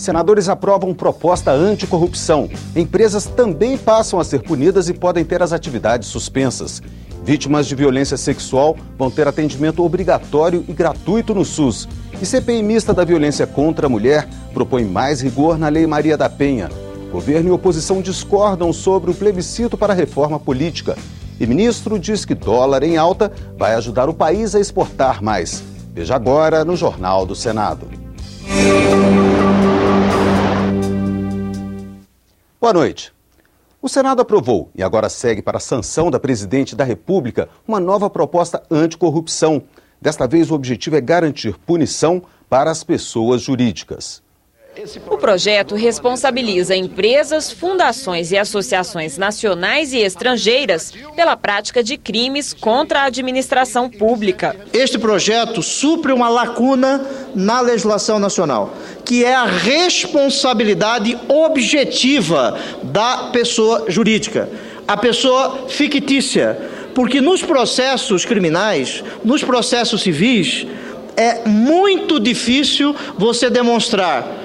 Senadores aprovam proposta anticorrupção. Empresas também passam a ser punidas e podem ter as atividades suspensas. Vítimas de violência sexual vão ter atendimento obrigatório e gratuito no SUS. E CPI mista da violência contra a mulher propõe mais rigor na Lei Maria da Penha. Governo e oposição discordam sobre o plebiscito para a reforma política. E ministro diz que dólar em alta vai ajudar o país a exportar mais. Veja agora no Jornal do Senado. Boa noite. O Senado aprovou e agora segue para a sanção da presidente da República uma nova proposta anticorrupção. Desta vez, o objetivo é garantir punição para as pessoas jurídicas. O projeto responsabiliza empresas, fundações e associações nacionais e estrangeiras pela prática de crimes contra a administração pública. Este projeto supre uma lacuna na legislação nacional, que é a responsabilidade objetiva da pessoa jurídica, a pessoa fictícia. Porque nos processos criminais, nos processos civis, é muito difícil você demonstrar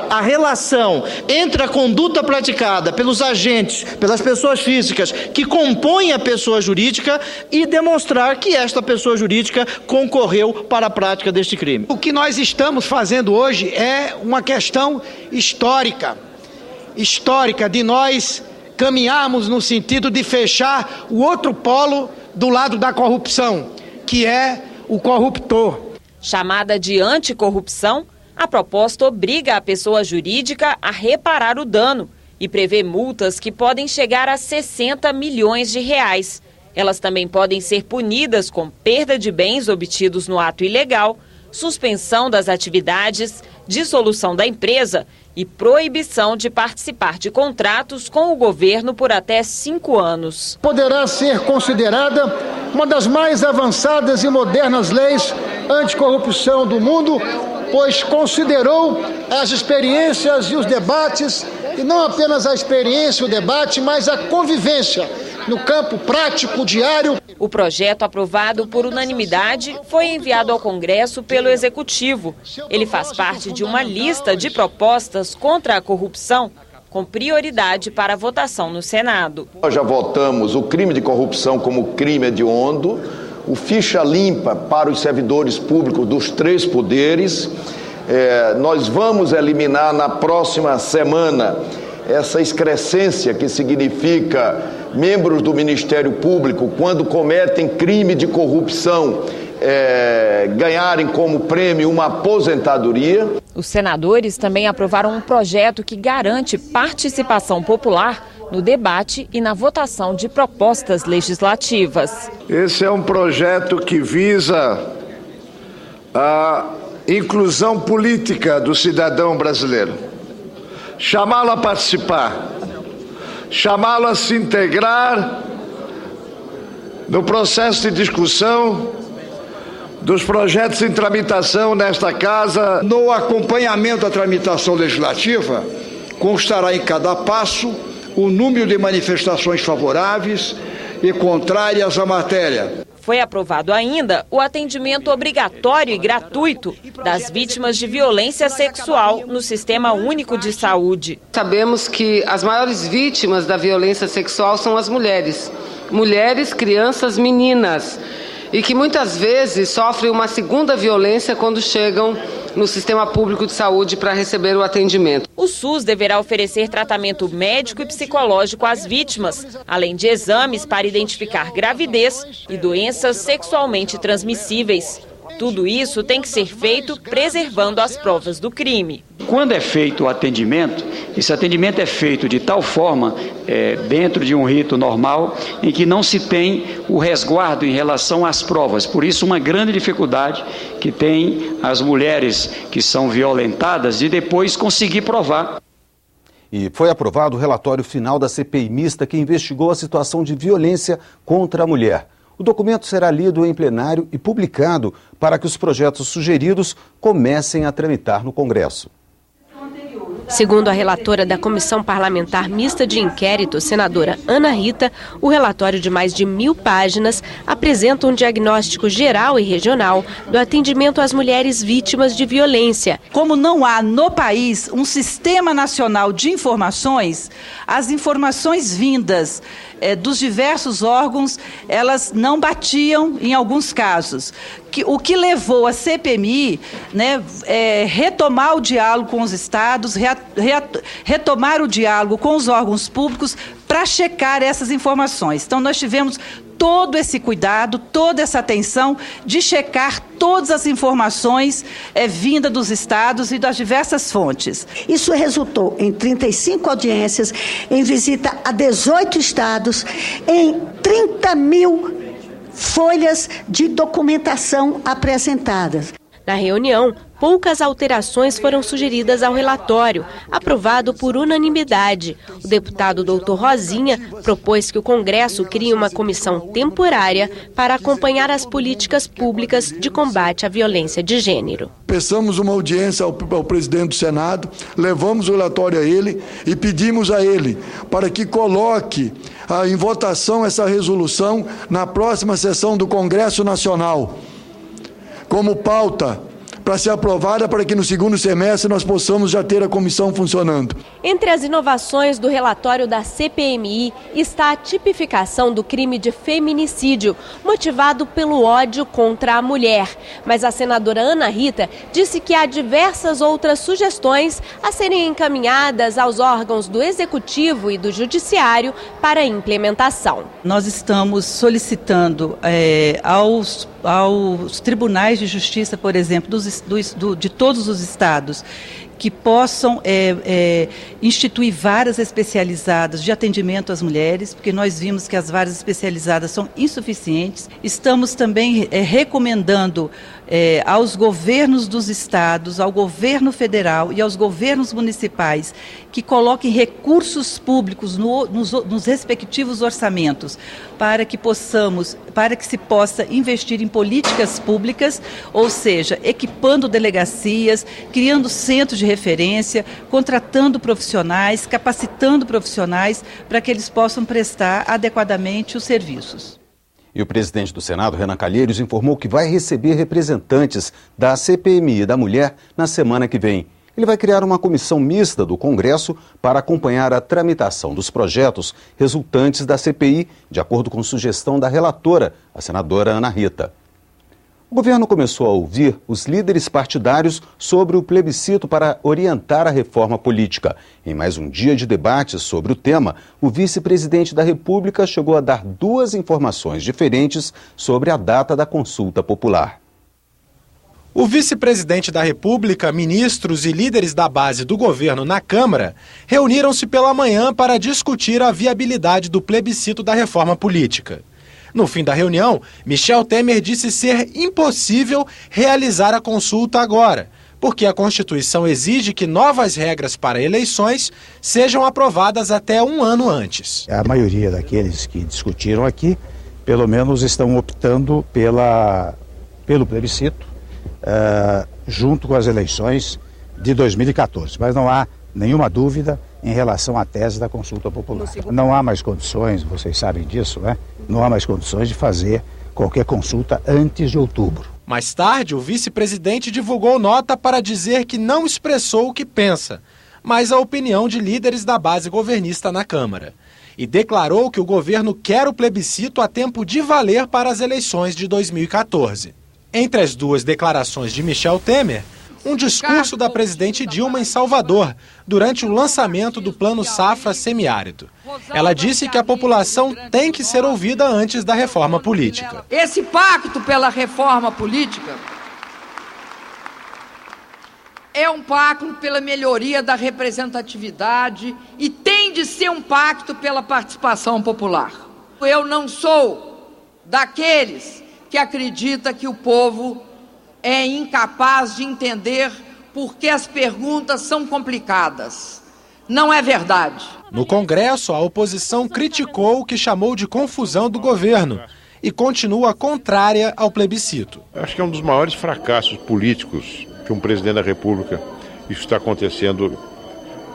a relação entre a conduta praticada pelos agentes, pelas pessoas físicas que compõem a pessoa jurídica e demonstrar que esta pessoa jurídica concorreu para a prática deste crime. O que nós estamos fazendo hoje é uma questão histórica de nós caminharmos no sentido de fechar o outro polo do lado da corrupção, que é o corruptor. Chamada de anticorrupção, a proposta obriga a pessoa jurídica a reparar o dano e prevê multas que podem chegar a 60 milhões de reais. Elas também podem ser punidas com perda de bens obtidos no ato ilegal, suspensão das atividades, dissolução da empresa e proibição de participar de contratos com o governo por até 5 anos. Poderá ser considerada uma das mais avançadas e modernas leis anticorrupção do mundo, pois considerou as experiências e os debates, e não apenas a experiência e o debate, mas a convivência no campo prático, diário. O projeto, aprovado por unanimidade, foi enviado ao Congresso pelo Executivo. Ele faz parte de uma lista de propostas contra a corrupção, com prioridade para a votação no Senado. Nós já votamos o crime de corrupção como crime hediondo, o ficha limpa para os servidores públicos dos 3 poderes. Nós vamos eliminar na próxima semana essa excrescência que significa membros do Ministério Público, quando cometem crime de corrupção, ganharem como prêmio uma aposentadoria. Os senadores também aprovaram um projeto que garante participação popular no debate e na votação de propostas legislativas. Esse é um projeto que visa a inclusão política do cidadão brasileiro. Chamá-lo a participar, chamá-lo a se integrar no processo de discussão dos projetos em tramitação nesta casa. No acompanhamento da tramitação legislativa, constará em cada passo o número de manifestações favoráveis e contrárias à matéria. Foi aprovado ainda o atendimento obrigatório e gratuito das vítimas de violência sexual no Sistema Único de Saúde. Sabemos que as maiores vítimas da violência sexual são as mulheres. Mulheres, crianças, meninas. E que muitas vezes sofrem uma segunda violência quando chegam no Sistema Público de Saúde para receber o atendimento. O SUS deverá oferecer tratamento médico e psicológico às vítimas, além de exames para identificar gravidez e doenças sexualmente transmissíveis. Tudo isso tem que ser feito preservando as provas do crime. Quando é feito o atendimento, esse atendimento é feito de tal forma, dentro de um rito normal, em que não se tem o resguardo em relação às provas. Por isso, uma grande dificuldade que tem as mulheres que são violentadas de depois conseguir provar. E foi aprovado o relatório final da CPI mista que investigou a situação de violência contra a mulher. O documento será lido em plenário e publicado para que os projetos sugeridos comecem a tramitar no Congresso. Segundo a relatora da Comissão Parlamentar Mista de Inquérito, senadora Ana Rita, o relatório de mais de 1000 páginas apresenta um diagnóstico geral e regional do atendimento às mulheres vítimas de violência. Como não há no país um sistema nacional de informações, as informações vindas dos diversos órgãos, elas não batiam em alguns casos. O que levou a CPMI, retomar o diálogo com os estados, retomar o diálogo com os órgãos públicos para checar essas informações. Então, nós tivemos todo esse cuidado, toda essa atenção de checar todas as informações vindas dos estados e das diversas fontes. Isso resultou em 35 audiências, em visita a 18 estados, em 30 mil folhas de documentação apresentadas. Na reunião, poucas alterações foram sugeridas ao relatório, aprovado por unanimidade. O deputado Dr. Rosinha propôs que o Congresso crie uma comissão temporária para acompanhar as políticas públicas de combate à violência de gênero. Peçamos uma audiência ao presidente do Senado, levamos o relatório a ele e pedimos a ele para que coloque em votação essa resolução na próxima sessão do Congresso Nacional, como pauta para ser aprovada, para que no segundo semestre nós possamos já ter a comissão funcionando. Entre as inovações do relatório da CPMI está a tipificação do crime de feminicídio, motivado pelo ódio contra a mulher. Mas a senadora Ana Rita disse que há diversas outras sugestões a serem encaminhadas aos órgãos do Executivo e do Judiciário para implementação. Nós estamos solicitando aos tribunais de justiça, por exemplo, de todos os estados, que possam instituir varas especializadas de atendimento às mulheres, porque nós vimos que as varas especializadas são insuficientes. Estamos também recomendando aos governos dos estados, ao governo federal e aos governos municipais que coloquem recursos públicos nos respectivos orçamentos para que se possa investir em políticas públicas, ou seja, equipando delegacias, criando centros de referência, contratando profissionais, capacitando profissionais para que eles possam prestar adequadamente os serviços. E o presidente do Senado, Renan Calheiros, informou que vai receber representantes da CPMI da Mulher na semana que vem. Ele vai criar uma comissão mista do Congresso para acompanhar a tramitação dos projetos resultantes da CPI, de acordo com sugestão da relatora, a senadora Ana Rita. O governo começou a ouvir os líderes partidários sobre o plebiscito para orientar a reforma política. Em mais um dia de debates sobre o tema, o vice-presidente da República chegou a dar 2 informações diferentes sobre a data da consulta popular. O vice-presidente da República, ministros e líderes da base do governo na Câmara reuniram-se pela manhã para discutir a viabilidade do plebiscito da reforma política. No fim da reunião, Michel Temer disse ser impossível realizar a consulta agora, porque a Constituição exige que novas regras para eleições sejam aprovadas até 1 ano antes. A maioria daqueles que discutiram aqui, pelo menos estão optando pelo plebiscito, junto com as eleições de 2014. Mas não há nenhuma dúvida em relação à tese da consulta popular. Não há mais condições, vocês sabem disso, né? Não há mais condições de fazer qualquer consulta antes de outubro. Mais tarde, o vice-presidente divulgou nota para dizer que não expressou o que pensa, mas a opinião de líderes da base governista na Câmara. E declarou que o governo quer o plebiscito a tempo de valer para as eleições de 2014. Entre as 2 declarações de Michel Temer, um discurso da presidente Dilma em Salvador, durante o lançamento do Plano Safra Semiárido. Ela disse que a população tem que ser ouvida antes da reforma política. Esse pacto pela reforma política é um pacto pela melhoria da representatividade e tem de ser um pacto pela participação popular. Eu não sou daqueles que acredita que o povo é incapaz de entender por que as perguntas são complicadas. Não é verdade. No Congresso, a oposição criticou o que chamou de confusão do governo e continua contrária ao plebiscito. Acho que é um dos maiores fracassos políticos que um presidente da República, isso está acontecendo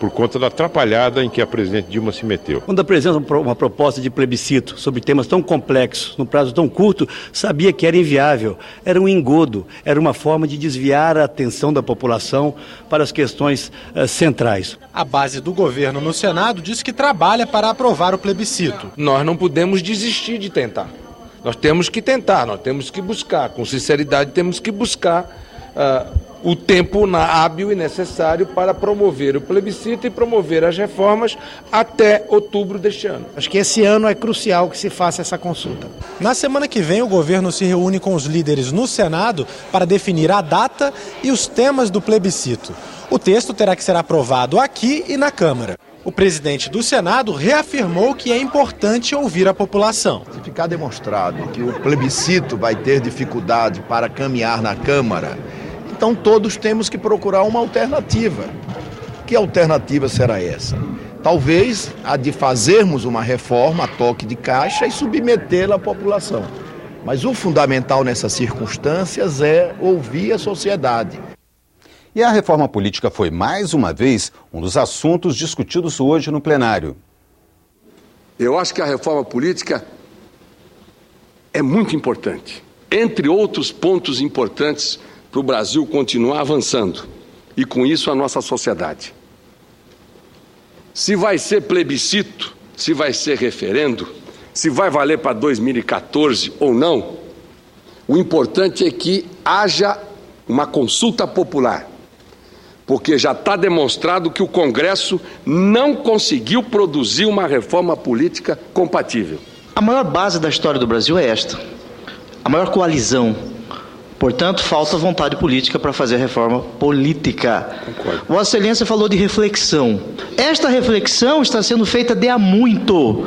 por conta da atrapalhada em que a presidente Dilma se meteu. Quando apresenta uma proposta de plebiscito sobre temas tão complexos, num prazo tão curto, sabia que era inviável, era um engodo, era uma forma de desviar a atenção da população para as questões centrais. A base do governo no Senado diz que trabalha para aprovar o plebiscito. Nós não podemos desistir de tentar. Nós temos que tentar, nós temos que buscar, com sinceridade temos que buscar o tempo hábil e necessário para promover o plebiscito e promover as reformas até outubro deste ano. Acho que esse ano é crucial que se faça essa consulta. Na semana que vem, o governo se reúne com os líderes no Senado para definir a data e os temas do plebiscito. O texto terá que ser aprovado aqui e na Câmara. O presidente do Senado reafirmou que é importante ouvir a população. Se ficar demonstrado que o plebiscito vai ter dificuldade para caminhar na Câmara, então todos temos que procurar uma alternativa. Que alternativa será essa? Talvez a de fazermos uma reforma a toque de caixa e submetê-la à população. Mas o fundamental nessas circunstâncias é ouvir a sociedade. E a reforma política foi, mais uma vez, um dos assuntos discutidos hoje no plenário. Eu acho que a reforma política é muito importante. Entre outros pontos importantes para o Brasil continuar avançando. E com isso a nossa sociedade. Se vai ser plebiscito, se vai ser referendo, se vai valer para 2014 ou não, o importante é que haja uma consulta popular. Porque já está demonstrado que o Congresso não conseguiu produzir uma reforma política compatível. A maior base da história do Brasil é esta. A maior coalizão. Portanto, falta vontade política para fazer a reforma política. Concordo. Vossa Excelência falou de reflexão. Esta reflexão está sendo feita de há muito.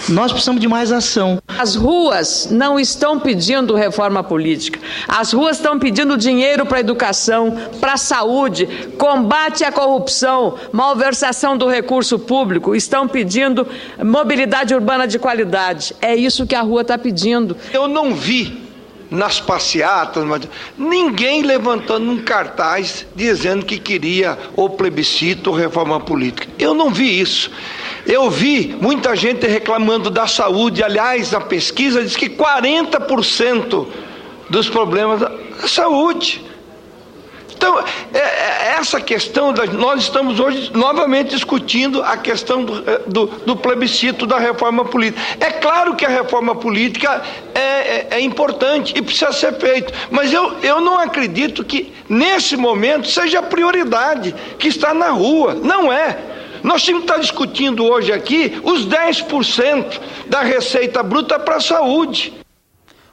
Nós precisamos de mais ação. As ruas não estão pedindo reforma política. As ruas estão pedindo dinheiro para a educação, para a saúde, combate à corrupção, malversação do recurso público. Estão pedindo mobilidade urbana de qualidade. É isso que a rua está pedindo. Eu não vi nas passeatas ninguém levantando um cartaz dizendo que queria ou plebiscito ou reforma política. Eu não vi isso. Eu vi muita gente reclamando da saúde. Aliás, a pesquisa diz que 40% dos problemas da saúde. Então, essa questão, nós estamos hoje novamente discutindo a questão do plebiscito da reforma política. É claro que a reforma política é importante e precisa ser feita, mas eu não acredito que nesse momento seja a prioridade que está na rua. Não é. Nós temos que estar discutindo hoje aqui os 10% da receita bruta para a saúde.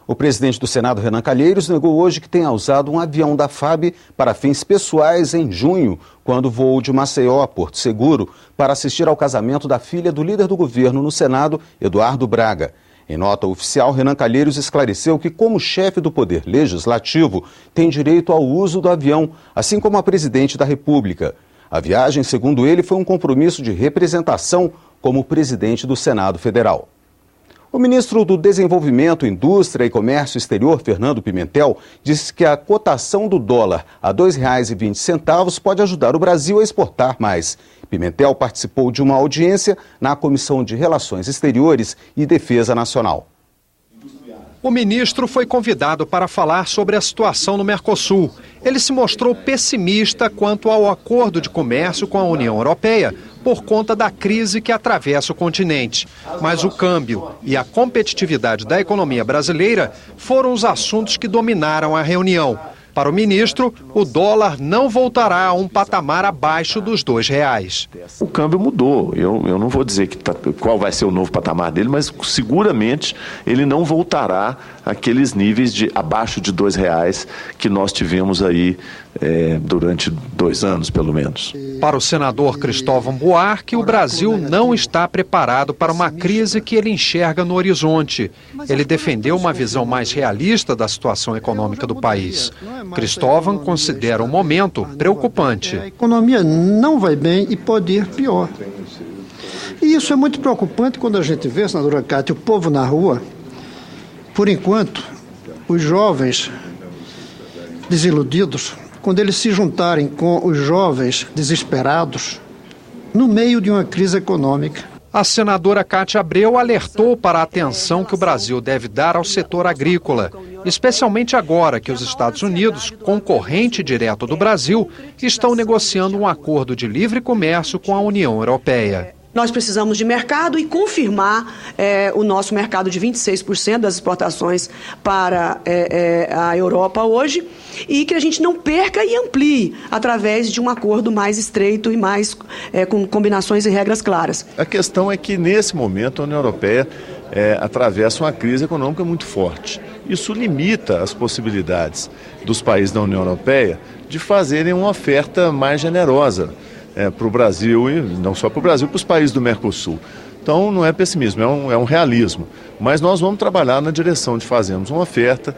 O presidente do Senado, Renan Calheiros, negou hoje que tenha usado um avião da FAB para fins pessoais em junho, quando voou de Maceió a Porto Seguro para assistir ao casamento da filha do líder do governo no Senado, Eduardo Braga. Em nota oficial, Renan Calheiros esclareceu que, como chefe do Poder Legislativo, tem direito ao uso do avião, assim como a presidente da República. A viagem, segundo ele, foi um compromisso de representação como presidente do Senado Federal. O ministro do Desenvolvimento, Indústria e Comércio Exterior, Fernando Pimentel, disse que a cotação do dólar a R$ 2,20 pode ajudar o Brasil a exportar mais. Pimentel participou de uma audiência na Comissão de Relações Exteriores e Defesa Nacional. O ministro foi convidado para falar sobre a situação no Mercosul. Ele se mostrou pessimista quanto ao acordo de comércio com a União Europeia por conta da crise que atravessa o continente. Mas o câmbio e a competitividade da economia brasileira foram os assuntos que dominaram a reunião. Para o ministro, o dólar não voltará a um patamar abaixo dos R$ 2. O câmbio mudou. Eu não vou dizer qual vai ser o novo patamar dele, mas seguramente ele não voltará àqueles níveis de abaixo de R$ 2 que nós tivemos aí durante 2 anos, pelo menos. Para o senador Cristóvão Buarque, o Brasil não está preparado para uma crise que ele enxerga no horizonte. Ele defendeu uma visão mais realista da situação econômica do país. Cristóvão considera o momento preocupante. A economia não vai bem e pode ir pior. E isso é muito preocupante quando a gente vê, senadora Cátia, o povo na rua. Por enquanto, os jovens desiludidos quando eles se juntarem com os jovens desesperados no meio de uma crise econômica. A senadora Cátia Abreu alertou para a atenção que o Brasil deve dar ao setor agrícola, especialmente agora que os Estados Unidos, concorrente direto do Brasil, estão negociando um acordo de livre comércio com a União Europeia. Nós precisamos de mercado e confirmar o nosso mercado de 26% das exportações para a Europa hoje e que a gente não perca e amplie através de um acordo mais estreito e mais com combinações e regras claras. A questão é que, nesse momento, a União Europeia atravessa uma crise econômica muito forte. Isso limita as possibilidades dos países da União Europeia de fazerem uma oferta mais generosa para o Brasil, e não só para o Brasil, para os países do Mercosul. Então não é pessimismo, é um realismo. Mas nós vamos trabalhar na direção de fazermos uma oferta,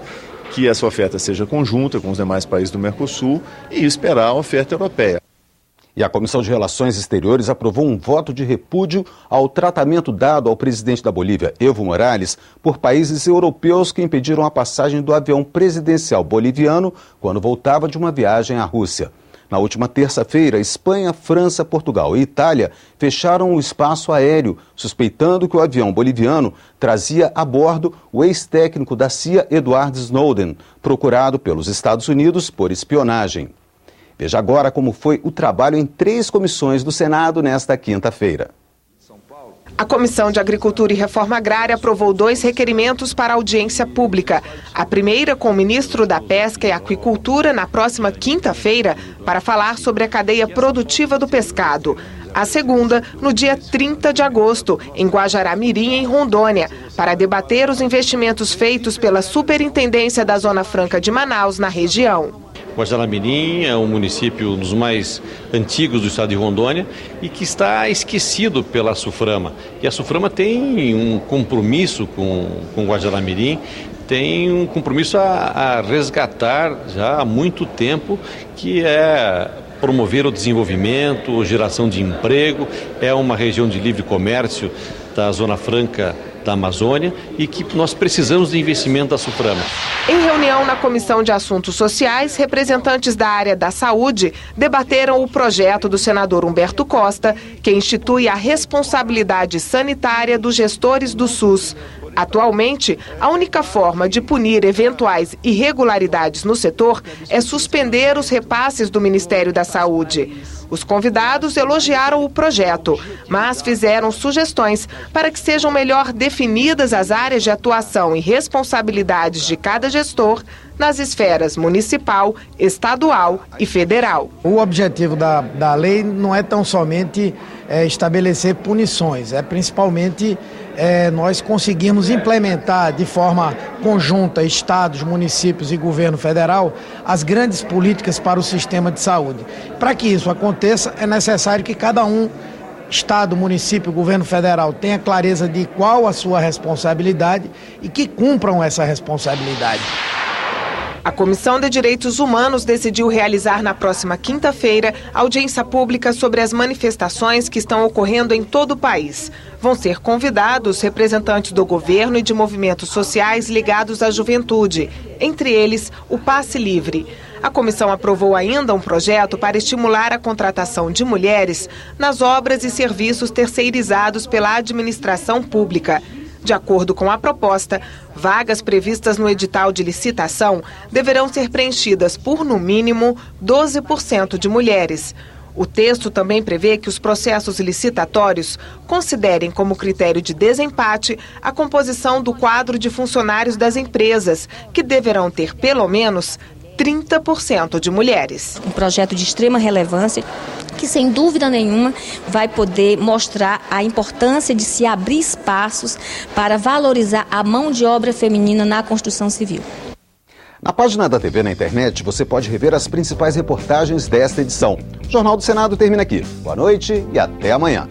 que essa oferta seja conjunta com os demais países do Mercosul e esperar a oferta europeia. E a Comissão de Relações Exteriores aprovou um voto de repúdio ao tratamento dado ao presidente da Bolívia, Evo Morales, por países europeus que impediram a passagem do avião presidencial boliviano quando voltava de uma viagem à Rússia. Na última terça-feira, Espanha, França, Portugal e Itália fecharam o espaço aéreo, suspeitando que o avião boliviano trazia a bordo o ex-técnico da CIA, Edward Snowden, procurado pelos Estados Unidos por espionagem. Veja agora como foi o trabalho em 3 comissões do Senado nesta quinta-feira. A Comissão de Agricultura e Reforma Agrária aprovou 2 requerimentos para audiência pública. A primeira com o ministro da Pesca e Aquicultura na próxima quinta-feira para falar sobre a cadeia produtiva do pescado. A segunda no dia 30 de agosto, em Guajará-Mirim, em Rondônia, para debater os investimentos feitos pela Superintendência da Zona Franca de Manaus na região. Guajará-Mirim é um município dos mais antigos do estado de Rondônia e que está esquecido pela SUFRAMA. E a SUFRAMA tem um compromisso com Guajará-Mirim, tem um compromisso a resgatar já há muito tempo, que é promover o desenvolvimento, geração de emprego. É uma região de livre comércio da Zona Franca da Amazônia e que nós precisamos de investimento da SUFRAMA. Em reunião na Comissão de Assuntos Sociais, representantes da área da saúde debateram o projeto do senador Humberto Costa, que institui a responsabilidade sanitária dos gestores do SUS. Atualmente, a única forma de punir eventuais irregularidades no setor é suspender os repasses do Ministério da Saúde. Os convidados elogiaram o projeto, mas fizeram sugestões para que sejam melhor definidas as áreas de atuação e responsabilidades de cada gestor nas esferas municipal, estadual e federal. O objetivo da lei não é tão somente estabelecer punições, é principalmente nós conseguirmos implementar de forma conjunta estados, municípios e governo federal as grandes políticas para o sistema de saúde. Para que isso aconteça, é necessário que cada um, estado, município, governo federal, tenha clareza de qual a sua responsabilidade e que cumpram essa responsabilidade. A Comissão de Direitos Humanos decidiu realizar na próxima quinta-feira audiência pública sobre as manifestações que estão ocorrendo em todo o país. Vão ser convidados representantes do governo e de movimentos sociais ligados à juventude, entre eles o Passe Livre. A comissão aprovou ainda um projeto para estimular a contratação de mulheres nas obras e serviços terceirizados pela administração pública. De acordo com a proposta, vagas previstas no edital de licitação deverão ser preenchidas por, no mínimo, 12% de mulheres. O texto também prevê que os processos licitatórios considerem como critério de desempate a composição do quadro de funcionários das empresas, que deverão ter pelo menos 30% de mulheres. Um projeto de extrema relevância que, sem dúvida nenhuma, vai poder mostrar a importância de se abrir espaços para valorizar a mão de obra feminina na construção civil. Na página da TV na internet, você pode rever as principais reportagens desta edição. O Jornal do Senado termina aqui. Boa noite e até amanhã.